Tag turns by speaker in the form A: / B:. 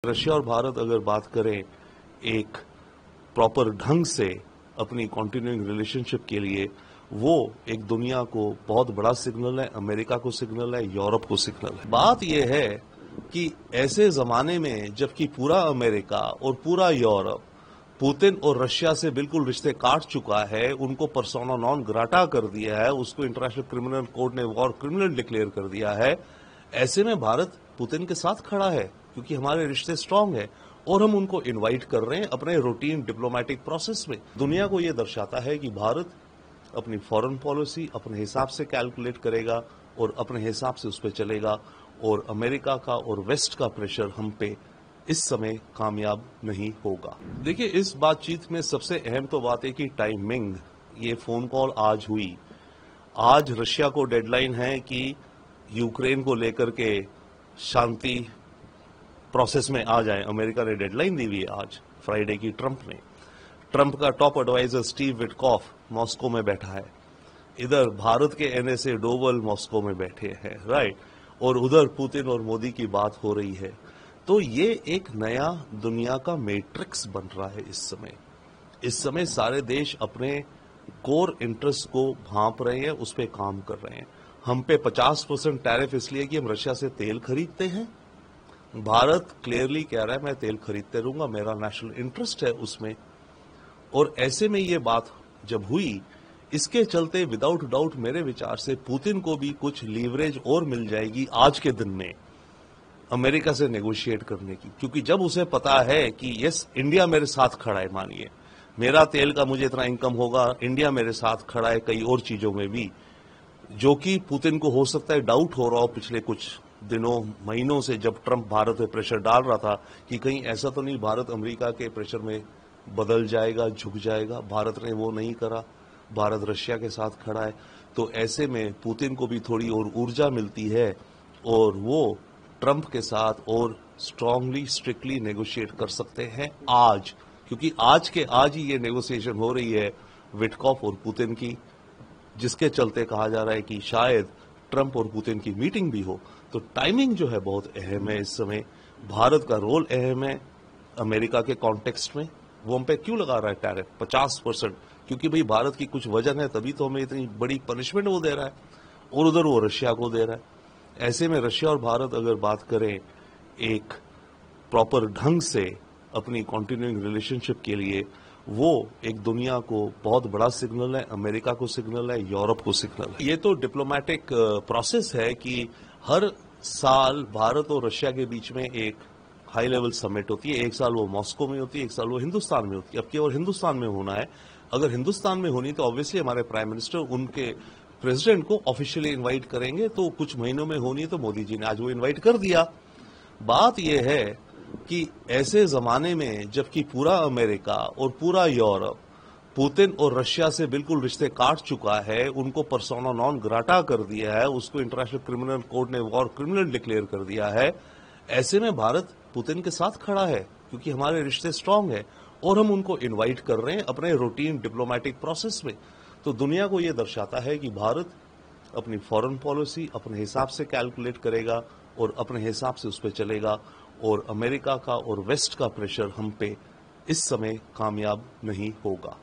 A: Russia और भारत अगर बात करें एक प्रॉपर ढंग से अपनी कॉन्टिन्यूइंग रिलेशनशिप के लिए, वो एक दुनिया को बहुत बड़ा सिग्नल है, अमेरिका को सिग्नल है, यूरोप को सिग्नल है। बात यह है कि ऐसे जमाने में जबकि पूरा अमेरिका और पूरा यूरोप पुतिन और रशिया से बिल्कुल रिश्ते काट चुका है, उनको पर्सोना नॉन ग्राटा कर दिया है, उसको इंटरनेशनल क्रिमिनल कोर्ट ने वॉर क्रिमिनल डिक्लेयर कर दिया है, ऐसे में भारत पुतिन के साथ खड़ा है क्योंकि हमारे रिश्ते स्ट्रांग है और हम उनको इनवाइट कर रहे हैं अपने रूटीन डिप्लोमेटिक प्रोसेस में। दुनिया को यह दर्शाता है कि भारत अपनी फॉरेन पॉलिसी अपने हिसाब से कैलकुलेट करेगा और अपने हिसाब से उस पर चलेगा और अमेरिका का और वेस्ट का प्रेशर हम पे इस समय कामयाब नहीं होगा। देखिए, इस बातचीत में सबसे अहम तो बात है कि टाइमिंग। ये फोन कॉल आज हुई, आज रशिया को डेडलाइन है कि यूक्रेन को लेकर के शांति प्रोसेस में आ जाए। अमेरिका ने डेडलाइन दी हुई है आज फ्राइडे की ट्रंप ने। ट्रंप का top adviser Steve Witkoff Moscow में बैठा है, इधर भारत के एनएसए डोवल मॉस्को में बैठे हैं, राइट, और उधर पुतिन और मोदी की बात हो रही है। तो ये एक नया दुनिया का मैट्रिक्स बन रहा है इस समय सारे देश अपने कोर इंटरेस्ट को भांप रहे हैं, उस पर काम कर रहे हैं। हम पे 50% टैरिफ इसलिए कि हम रशिया से तेल खरीदते हैं। भारत क्लियरली कह रहा है मैं तेल खरीदते रहूंगा, मेरा नेशनल इंटरेस्ट है उसमें। और ऐसे में ये बात जब हुई, इसके चलते विदाउट डाउट मेरे विचार से पुतिन को भी कुछ लीवरेज और मिल जाएगी आज के दिन में अमेरिका से नेगोशिएट करने की, क्योंकि जब उसे पता है कि यस इंडिया मेरे साथ खड़ा है, मानिए मेरा तेल का मुझे इतना इनकम होगा, इंडिया मेरे साथ खड़ा है कई और चीजों में भी, जो कि पुतिन को हो सकता है डाउट हो रहा हो पिछले कुछ दिनों महीनों से, जब ट्रंप भारत पे प्रेशर डाल रहा था कि कहीं ऐसा तो नहीं भारत अमेरिका के प्रेशर में बदल जाएगा, झुक जाएगा। भारत ने वो नहीं करा, भारत रशिया के साथ खड़ा है। तो ऐसे में पुतिन को भी थोड़ी और ऊर्जा मिलती है और वो ट्रंप के साथ और स्ट्रांगली स्ट्रिक्टली नेगोशिएट कर सकते हैं आज, क्योंकि आज के आज ही ये नेगोशिएशन हो रही है विटकॉफ और पुतिन की, जिसके चलते कहा जा रहा है कि शायद ट्रंप और पुतिन की मीटिंग भी हो। तो टाइमिंग जो है बहुत अहम है इस समय। भारत का रोल अहम है अमेरिका के कॉन्टेक्स्ट में। वो हम पे क्यों लगा रहा है टैरिफ 50%? क्योंकि भाई भारत की कुछ वजन है, तभी तो हमें इतनी बड़ी पनिशमेंट वो दे रहा है, और उधर वो रशिया को दे रहा है। ऐसे में रशिया और भारत अगर बात करें एक प्रॉपर ढंग से अपनी कॉन्टिन्यूइंग रिलेशनशिप के लिए, वो एक दुनिया को बहुत बड़ा सिग्नल है, अमेरिका को सिग्नल है, यूरोप को सिग्नल है। ये तो डिप्लोमेटिक प्रोसेस है कि हर साल भारत और रशिया के बीच में एक हाई लेवल समिट होती है। एक साल वो मॉस्को में होती है, एक साल वो हिंदुस्तान में होती है। अब केवल हिंदुस्तान में होना है। अगर हिंदुस्तान में होनी तो ऑब्वियसली हमारे प्राइम मिनिस्टर उनके प्रेसिडेंट को ऑफिशियली इन्वाइट करेंगे, तो कुछ महीनों में होनी है। तो मोदी जी ने आज वो इन्वाइट कर दिया। बात यह है कि ऐसे जमाने में जबकि पूरा अमेरिका और पूरा यूरोप पुतिन और रशिया से बिल्कुल रिश्ते काट चुका है, उनको पर्सोना नॉन ग्राटा कर दिया है, उसको इंटरनेशनल क्रिमिनल कोर्ट ने वॉर क्रिमिनल डिक्लेयर कर दिया है, ऐसे में भारत पुतिन के साथ खड़ा है क्योंकि हमारे रिश्ते स्ट्रांग है और हम उनको इनवाइट कर रहे हैं अपने रूटीन डिप्लोमेटिक प्रोसेस में। तो दुनिया को यह दर्शाता है कि भारत अपनी फॉरेन पॉलिसी अपने हिसाब से कैलकुलेट करेगा और अपने हिसाब से उस पर चलेगा और अमेरिका का और वेस्ट का प्रेशर हम पे इस समय कामयाब नहीं होगा।